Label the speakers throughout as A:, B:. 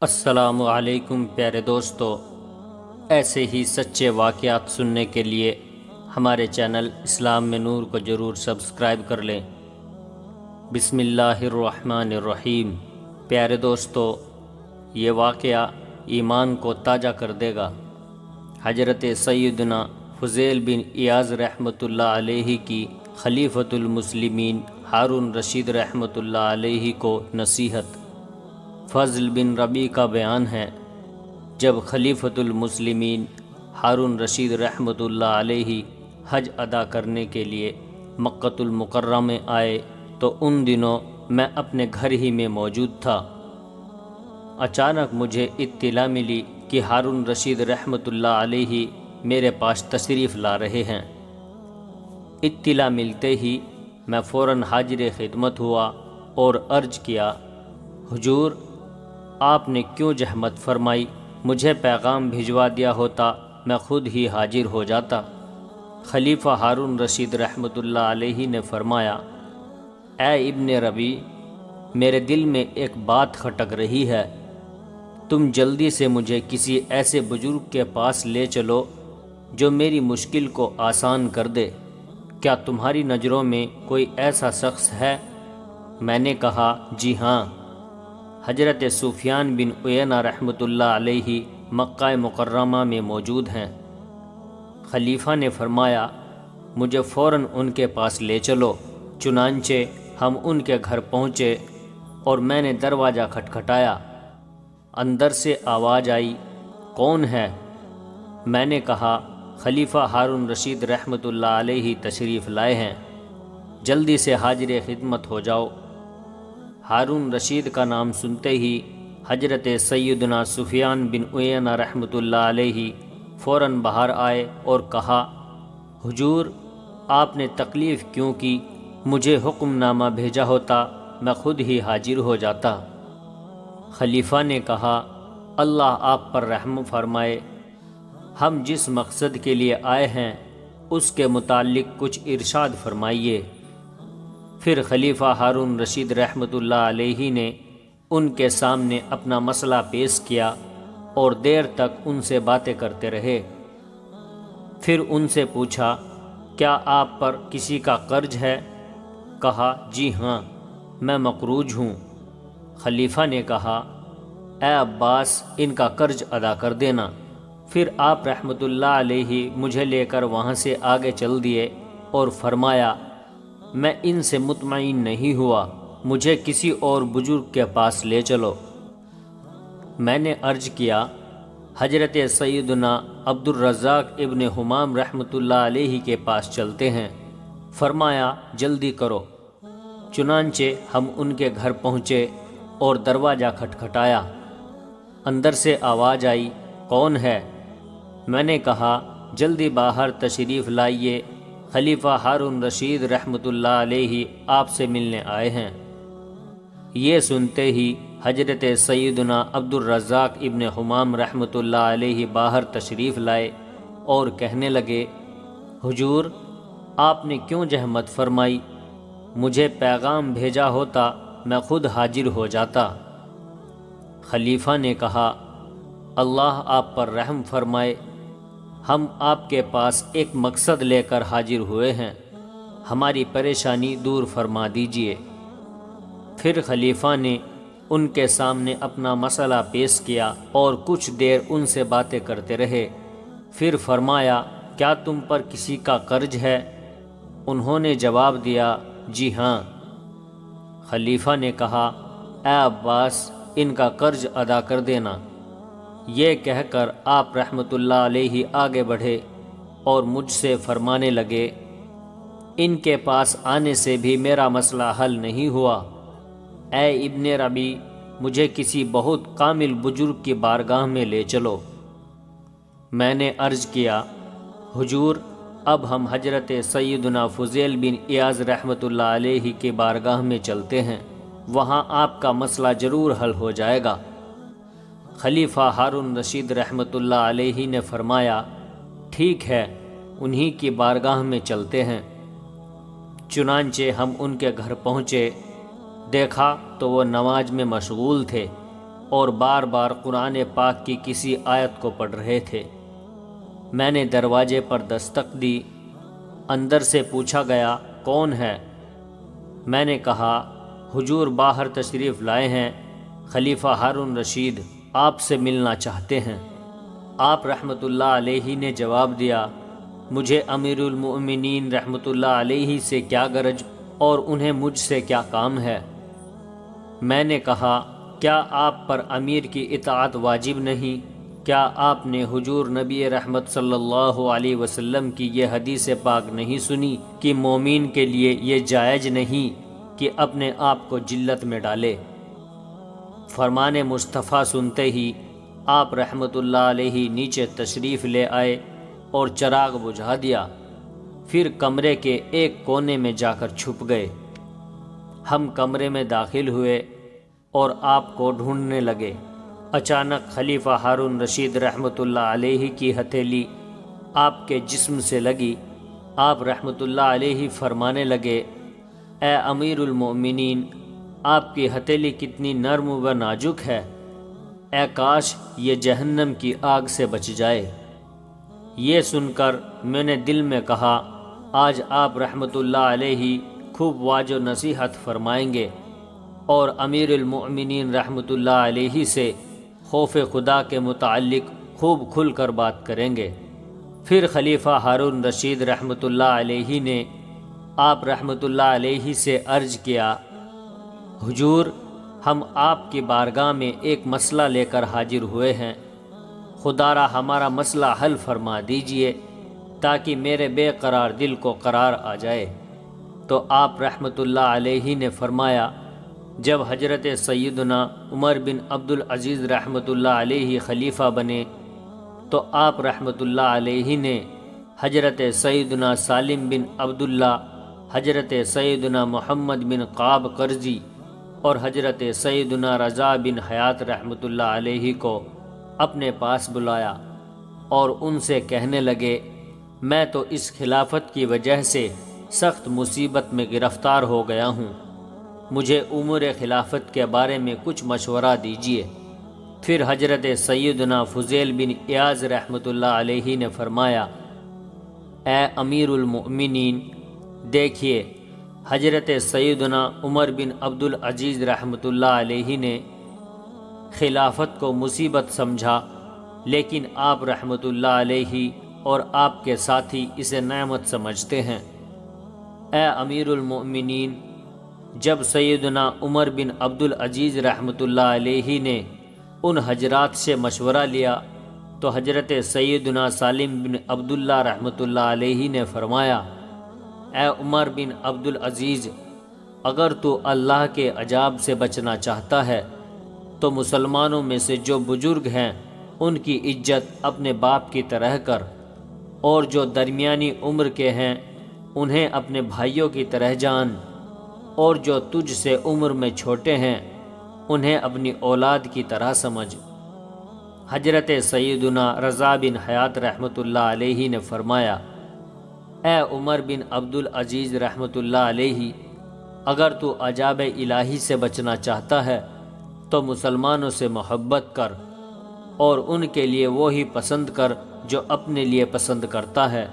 A: السلام علیکم پیارے دوستو، ایسے ہی سچے واقعات سننے کے لیے ہمارے چینل اسلام میں نور کو ضرور سبسکرائب کر لیں۔ بسم اللہ الرحمن الرحیم۔ پیارے دوستو، یہ واقعہ ایمان کو تازہ کر دے گا۔ حضرت سیدنا فضیل بن ایاز رحمۃ اللہ علیہ کی خلیفۃ المسلمین ہارون رشید رحمۃ اللہ علیہ کو نصیحت۔ فضل بن ربیع کا بیان ہے، جب خلیفۃ المسلمین ہارون رشید رحمۃ اللہ علیہ حج ادا کرنے کے لیے مکۃ المکرمہ میں آئے تو ان دنوں میں اپنے گھر ہی میں موجود تھا۔ اچانک مجھے اطلاع ملی کہ ہارون رشید رحمۃ اللہ علیہ میرے پاس تشریف لا رہے ہیں۔ اطلاع ملتے ہی میں فوراً حاضر خدمت ہوا اور عرض کیا، حضور، آپ نے کیوں زحمت فرمائی؟ مجھے پیغام بھجوا دیا ہوتا، میں خود ہی حاضر ہو جاتا۔ خلیفہ ہارون رشید رحمۃ اللہ علیہ نے فرمایا، اے ابن ربیع، میرے دل میں ایک بات کھٹک رہی ہے، تم جلدی سے مجھے کسی ایسے بزرگ کے پاس لے چلو جو میری مشکل کو آسان کر دے۔ کیا تمہاری نظروں میں کوئی ایسا شخص ہے؟ میں نے کہا، جی ہاں، حضرت سفیان بن عیینہ رحمۃ اللہ علیہ مکہ مکرمہ میں موجود ہیں۔ خلیفہ نے فرمایا، مجھے فوراً ان کے پاس لے چلو۔ چنانچہ ہم ان کے گھر پہنچے اور میں نے دروازہ کھٹکھٹایا۔ اندر سے آواز آئی، کون ہے؟ میں نے کہا، خلیفہ ہارون رشید رحمۃ اللہ علیہ تشریف لائے ہیں، جلدی سے حاضر خدمت ہو جاؤ۔ ہارون رشید کا نام سنتے ہی حضرت سیدنا سفیان بن عیینہ رحمۃ اللہ علیہ فوراً باہر آئے اور کہا، حضور، آپ نے تکلیف کیوں کی؟ مجھے حکم نامہ بھیجا ہوتا، میں خود ہی حاضر ہو جاتا۔ خلیفہ نے کہا، اللہ آپ پر رحم فرمائے، ہم جس مقصد کے لیے آئے ہیں اس کے متعلق کچھ ارشاد فرمائیے۔ پھر خلیفہ ہارون رشید رحمۃ اللہ علیہ نے ان کے سامنے اپنا مسئلہ پیش کیا اور دیر تک ان سے باتیں کرتے رہے۔ پھر ان سے پوچھا، کیا آپ پر کسی کا قرض ہے؟ کہا، جی ہاں، میں مقروض ہوں۔ خلیفہ نے کہا، اے عباس، ان کا قرض ادا کر دینا۔ پھر آپ رحمۃ اللہ علیہ مجھے لے کر وہاں سے آگے چل دیے اور فرمایا، میں ان سے مطمئن نہیں ہوا، مجھے کسی اور بزرگ کے پاس لے چلو۔ میں نے عرض کیا، حضرت سیدنا عبد الرزاق ابن حمام رحمۃ اللہ علیہ کے پاس چلتے ہیں۔ فرمایا، جلدی کرو۔ چنانچہ ہم ان کے گھر پہنچے اور دروازہ کھٹکھٹایا۔ اندر سے آواز آئی، کون ہے؟ میں نے کہا، جلدی باہر تشریف لائیے، خلیفہ ہارون رشید رحمۃ اللہ علیہ آپ سے ملنے آئے ہیں۔ یہ سنتے ہی حضرت سیدنا عبد الرزاق ابن حمام رحمۃ اللہ علیہ باہر تشریف لائے اور کہنے لگے، حضور، آپ نے کیوں زحمت فرمائی؟ مجھے پیغام بھیجا ہوتا، میں خود حاضر ہو جاتا۔ خلیفہ نے کہا، اللہ آپ پر رحم فرمائے، ہم آپ کے پاس ایک مقصد لے کر حاضر ہوئے ہیں، ہماری پریشانی دور فرما دیجیے۔ پھر خلیفہ نے ان کے سامنے اپنا مسئلہ پیش کیا اور کچھ دیر ان سے باتیں کرتے رہے۔ پھر فرمایا، کیا تم پر کسی کا قرض ہے؟ انہوں نے جواب دیا، جی ہاں۔ خلیفہ نے کہا، اے عباس، ان کا قرض ادا کر دینا۔ یہ کہہ کر آپ رحمۃ اللہ علیہ آگے بڑھے اور مجھ سے فرمانے لگے، ان کے پاس آنے سے بھی میرا مسئلہ حل نہیں ہوا۔ اے ابن ربیع، مجھے کسی بہت کامل بزرگ کی بارگاہ میں لے چلو۔ میں نے عرض کیا، حضور، اب ہم حضرت سیدنا فضیل بن ایاز رحمۃ اللہ علیہ کی بارگاہ میں چلتے ہیں، وہاں آپ کا مسئلہ ضرور حل ہو جائے گا۔ خلیفہ ہارون رشید رحمۃ اللہ علیہ نے فرمایا، ٹھیک ہے، انہی کی بارگاہ میں چلتے ہیں۔ چنانچہ ہم ان کے گھر پہنچے، دیکھا تو وہ نماز میں مشغول تھے۔ اور بار بار قرآن پاک کی کسی آیت کو پڑھ رہے تھے۔ میں نے دروازے پر دستک دی۔ اندر سے پوچھا گیا کون ہے؟ میں نے کہا حضور باہر تشریف لائے ہیں، خلیفہ ہارون رشید آپ سے ملنا چاہتے ہیں۔ آپ رحمۃ اللہ علیہ نے جواب دیا مجھے امیر المؤمنین رحمۃ اللہ علیہ سے کیا غرض اور انہیں مجھ سے کیا کام ہے؟ میں نے کہا کیا آپ پر امیر کی اطاعت واجب نہیں؟ کیا آپ نے حضور نبی رحمت صلی اللہ علیہ وسلم کی یہ حدیث پاک نہیں سنی کہ مومن کے لیے یہ جائز نہیں کہ اپنے آپ کو جلت میں ڈالے؟ فرمان مصطفیٰ سنتے ہی آپ رحمت اللہ علیہ نیچے تشریف لے آئے اور چراغ بجھا دیا، پھر کمرے کے ایک کونے میں جا کر چھپ گئے۔ ہم کمرے میں داخل ہوئے اور آپ کو ڈھونڈنے لگے۔ اچانک خلیفہ ہارون رشید رحمۃ اللہ علیہ کی ہتھیلی آپ کے جسم سے لگی۔ آپ رحمۃ اللہ علیہ فرمانے لگے اے امیر المؤمنین، آپ کی ہتھیلی کتنی نرم و نازک ہے، اے کاش یہ جہنم کی آگ سے بچ جائے۔ یہ سن کر میں نے دل میں کہا آج آپ رحمۃ اللہ علیہ خوب واج و نصیحت فرمائیں گے اور امیر المؤمنین رحمۃ اللہ علیہ سے خوف خدا کے متعلق خوب کھل کر بات کریں گے۔ پھر خلیفہ ہارون رشید رحمۃ اللہ علیہ نے آپ رحمۃ اللہ علیہ سے عرض کیا حضور ہم آپ کی بارگاہ میں ایک مسئلہ لے کر حاضر ہوئے ہیں، خدا را ہمارا مسئلہ حل فرما دیجئے تاکہ میرے بے قرار دل کو قرار آ جائے۔ تو آپ رحمۃ اللہ علیہ نے فرمایا جب حضرت سیدنا عمر بن عبدالعزیز رحمۃ اللہ علیہ خلیفہ بنے تو آپ رحمۃ اللہ علیہ نے حضرت سیدنا سالم بن عبداللہ، حضرت سیدنا محمد بن قاب قرظی اور حضرت سیدنا رضا بن حیات رحمۃ اللہ علیہ کو اپنے پاس بلایا اور ان سے کہنے لگے میں تو اس خلافت کی وجہ سے سخت مصیبت میں گرفتار ہو گیا ہوں، مجھے امور خلافت کے بارے میں کچھ مشورہ دیجیے۔ پھر حضرت سیدنا فضیل بن ایاز رحمۃ اللہ علیہ نے فرمایا اے امیر المؤمنین، دیکھیے حضرت سیدنا عمر بن عبدالعزیز رحمۃ اللہ علیہ نے خلافت کو مصیبت سمجھا، لیکن آپ رحمۃ اللہ علیہ اور آپ کے ساتھی اسے نعمت سمجھتے ہیں۔ اے امیر المؤمنین، جب سیدنا عمر بن عبدالعزیز رحمۃ اللہ علیہ نے ان حضرات سے مشورہ لیا تو حضرت سیدنا سالم بن عبداللہ رحمۃ اللہ علیہ نے فرمایا اے عمر بن عبدالعزیز، اگر تو اللہ کے عذاب سے بچنا چاہتا ہے تو مسلمانوں میں سے جو بزرگ ہیں ان کی عزت اپنے باپ کی طرح کر، اور جو درمیانی عمر کے ہیں انہیں اپنے بھائیوں کی طرح جان، اور جو تجھ سے عمر میں چھوٹے ہیں انہیں اپنی اولاد کی طرح سمجھ۔ حضرت سیدنا رضا بن حیات رحمۃ اللہ علیہ نے فرمایا اے عمر بن عبدالعزیز رحمۃ اللہ علیہ، اگر تو عذاب الہی سے بچنا چاہتا ہے تو مسلمانوں سے محبت کر اور ان کے لیے وہی پسند کر جو اپنے لیے پسند کرتا ہے،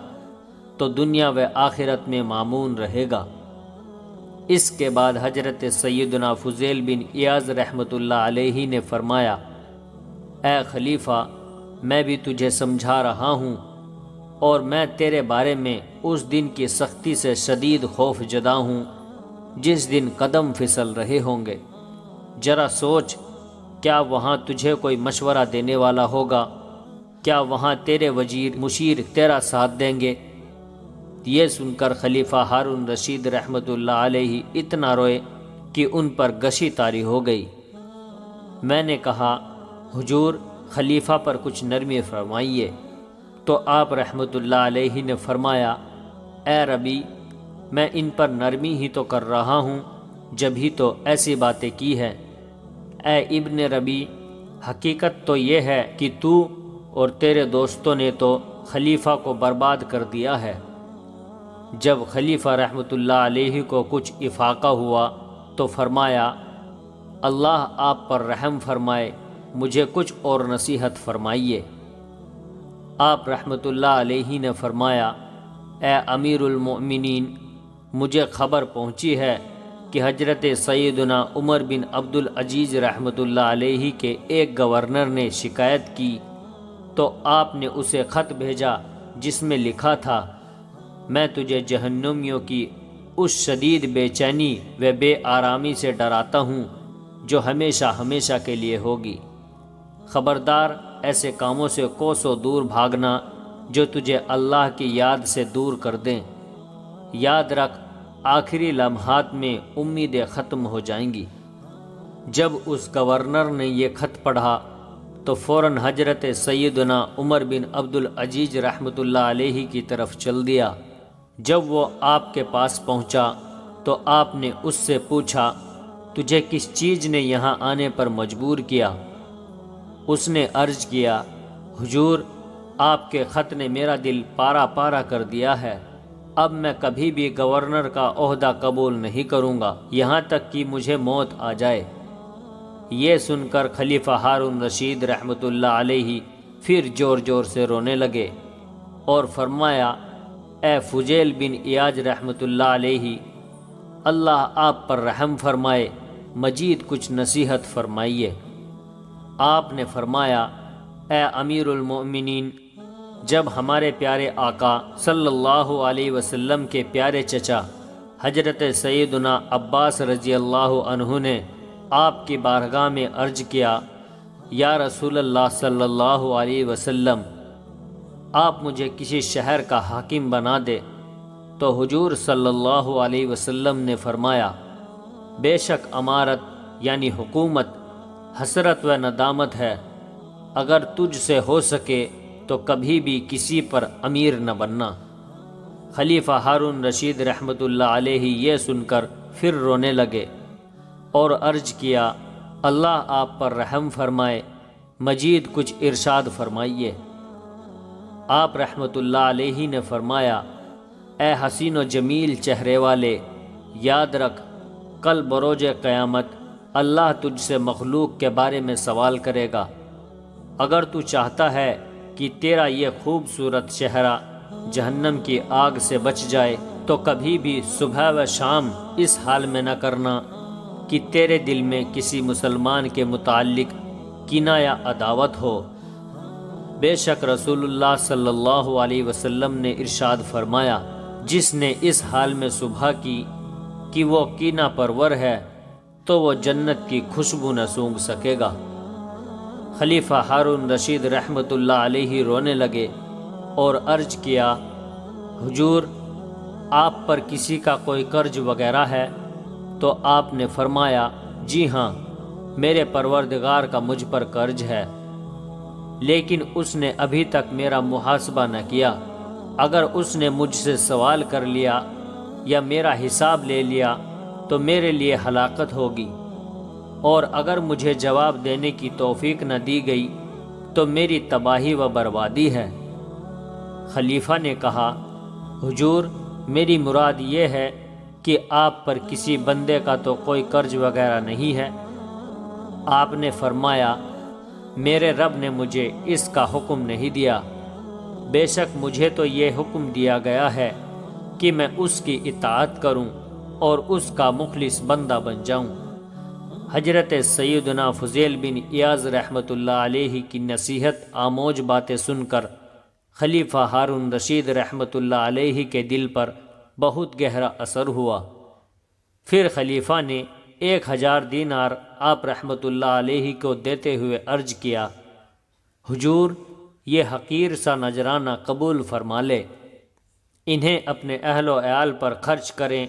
A: تو دنیا و آخرت میں مامون رہے گا۔ اس کے بعد حضرت سیدنا فضیل بن ایاز رحمۃ اللہ علیہ نے فرمایا اے خلیفہ، میں بھی تجھے سمجھا رہا ہوں اور میں تیرے بارے میں اس دن کی سختی سے شدید خوف زدہ ہوں جس دن قدم پھسل رہے ہوں گے۔ ذرا سوچ، کیا وہاں تجھے کوئی مشورہ دینے والا ہوگا؟ کیا وہاں تیرے وزیر مشیر تیرا ساتھ دیں گے؟ یہ سن کر خلیفہ ہارون رشید رحمۃ اللہ علیہ اتنا روئے کہ ان پر غشی طاری ہو گئی۔ میں نے کہا حضور خلیفہ پر کچھ نرمی فرمائیے، تو آپ رحمۃ اللہ علیہ نے فرمایا اے ربی، میں ان پر نرمی ہی تو کر رہا ہوں، جب ہی تو ایسی باتیں کی ہے۔ اے ابن ربی، حقیقت تو یہ ہے کہ تو اور تیرے دوستوں نے تو خلیفہ کو برباد کر دیا ہے۔ جب خلیفہ رحمۃ اللہ علیہ کو کچھ افاقہ ہوا تو فرمایا اللہ آپ پر رحم فرمائے، مجھے کچھ اور نصیحت فرمائیے۔ آپ رحمۃ اللہ علیہ نے فرمایا، اے امیر المؤمنین، مجھے خبر پہنچی ہے کہ حضرت سیدنا عمر بن عبد العزیز رحمۃ اللہ علیہ کے ایک گورنر نے شکایت کی تو آپ نے اسے خط بھیجا جس میں لکھا تھا، میں تجھے جہنمیوں کی اس شدید بے چینی و بے آرامی سے ڈراتا ہوں جو ہمیشہ ہمیشہ کے لیے ہوگی۔ خبردار، ایسے کاموں سے کوسوں دور بھاگنا جو تجھے اللہ کی یاد سے دور کر دیں۔ یاد رکھ، آخری لمحات میں امیدیں ختم ہو جائیں گی۔ جب اس گورنر نے یہ خط پڑھا تو فوراً حضرت سیدنا عمر بن عبد العزیز رحمۃ اللہ علیہ کی طرف چل دیا۔ جب وہ آپ کے پاس پہنچا تو آپ نے اس سے پوچھا، تجھے کس چیز نے یہاں آنے پر مجبور کیا؟ اس نے عرض کیا، حضور، آپ کے خط نے میرا دل پارا پارا کر دیا ہے۔ اب میں کبھی بھی گورنر کا عہدہ قبول نہیں کروں گا یہاں تک کہ مجھے موت آ جائے۔ یہ سن کر خلیفہ ہارون رشید رحمۃ اللہ علیہ پھر زور زور سے رونے لگے اور فرمایا، اے فضیل بن عیاض رحمۃ اللہ علیہ، اللہ آپ پر رحم فرمائے، مزید کچھ نصیحت فرمائیے۔ آپ نے فرمایا، اے امیر المؤمنین، جب ہمارے پیارے آقا صلی اللہ علیہ وسلم کے پیارے چچا حضرت سیدنا عباس رضی اللہ عنہ نے آپ کی بارگاہ میں عرض کیا، یا رسول اللہ صلی اللہ علیہ وسلم، آپ مجھے کسی شہر کا حاکم بنا دے، تو حضور صلی اللہ علیہ وسلم نے فرمایا، بے شک امارت یعنی حکومت حسرت و ندامت ہے، اگر تجھ سے ہو سکے تو کبھی بھی کسی پر امیر نہ بننا۔ خلیفہ ہارون رشید رحمۃ اللہ علیہ یہ سن کر پھر رونے لگے اور عرض کیا، اللہ آپ پر رحم فرمائے، مزید کچھ ارشاد فرمائیے۔ آپ رحمۃ اللہ علیہ نے فرمایا، اے حسین و جمیل چہرے والے، یاد رکھ، کل بروز قیامت اللہ تجھ سے مخلوق کے بارے میں سوال کرے گا۔ اگر تو چاہتا ہے کہ تیرا یہ خوبصورت چہرہ جہنم کی آگ سے بچ جائے تو کبھی بھی صبح و شام اس حال میں نہ کرنا کہ تیرے دل میں کسی مسلمان کے متعلق کینہ یا عداوت ہو۔ بے شک رسول اللہ صلی اللہ علیہ وسلم نے ارشاد فرمایا، جس نے اس حال میں صبح کی کہ وہ کینہ پرور ہے تو وہ جنت کی خوشبو نہ سونگھ سکے گا۔ خلیفہ ہارون رشید رحمۃ اللہ علیہ رونے لگے اور عرض کیا، حضور، آپ پر کسی کا کوئی قرض وغیرہ ہے؟ تو آپ نے فرمایا، جی ہاں، میرے پروردگار کا مجھ پر قرض ہے، لیکن اس نے ابھی تک میرا محاسبہ نہ کیا۔ اگر اس نے مجھ سے سوال کر لیا یا میرا حساب لے لیا تو میرے لیے ہلاکت ہوگی، اور اگر مجھے جواب دینے کی توفیق نہ دی گئی تو میری تباہی و بربادی ہے۔ خلیفہ نے کہا، حضور، میری مراد یہ ہے کہ آپ پر کسی بندے کا تو کوئی قرض وغیرہ نہیں ہے؟ آپ نے فرمایا، میرے رب نے مجھے اس کا حکم نہیں دیا، بے شک مجھے تو یہ حکم دیا گیا ہے کہ میں اس کی اطاعت کروں اور اس کا مخلص بندہ بن جاؤں۔ حضرت سیدنا فضیل بن عیاض رحمۃ اللہ علیہ کی نصیحت آموج باتیں سن کر خلیفہ ہارون رشید رحمۃ اللہ علیہ کے دل پر بہت گہرا اثر ہوا۔ پھر خلیفہ نے 1000 دینار آپ رحمۃ اللہ علیہ کو دیتے ہوئے عرض کیا، حضور، یہ حقیر سا نذرانہ قبول فرما لے، انہیں اپنے اہل و عیال پر خرچ کریں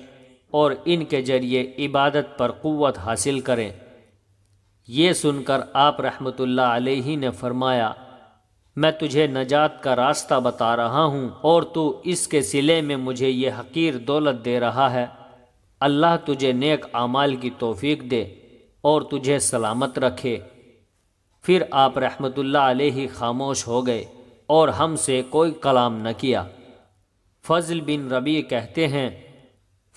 A: اور ان کے ذریعے عبادت پر قوت حاصل کریں۔ یہ سن کر آپ رحمۃ اللہ علیہ نے فرمایا، میں تجھے نجات کا راستہ بتا رہا ہوں اور تو اس کے صلے میں مجھے یہ حقیر دولت دے رہا ہے۔ اللہ تجھے نیک اعمال کی توفیق دے اور تجھے سلامت رکھے۔ پھر آپ رحمۃ اللہ علیہ خاموش ہو گئے اور ہم سے کوئی کلام نہ کیا۔ فضل بن ربیع کہتے ہیں،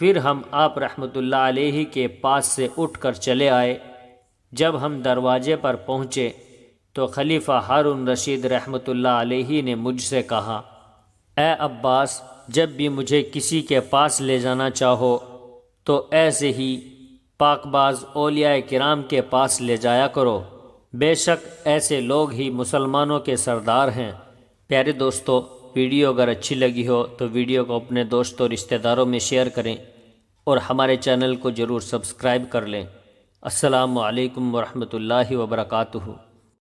A: پھر ہم آپ رحمۃ اللہ علیہ کے پاس سے اٹھ کر چلے آئے۔ جب ہم دروازے پر پہنچے تو خلیفہ ہارون رشید رحمۃ اللہ علیہ نے مجھ سے کہا، اے عباس، جب بھی مجھے کسی کے پاس لے جانا چاہو تو ایسے ہی پاک باز اولیاء کرام کے پاس لے جایا کرو، بے شک ایسے لوگ ہی مسلمانوں کے سردار ہیں۔ پیارے دوستو، ویڈیو اگر اچھی لگی ہو تو ویڈیو کو اپنے دوستوں رشتہ داروں میں شیئر کریں اور ہمارے چینل کو ضرور سبسکرائب کر لیں۔ السلام علیکم ورحمۃ اللہ وبرکاتہ۔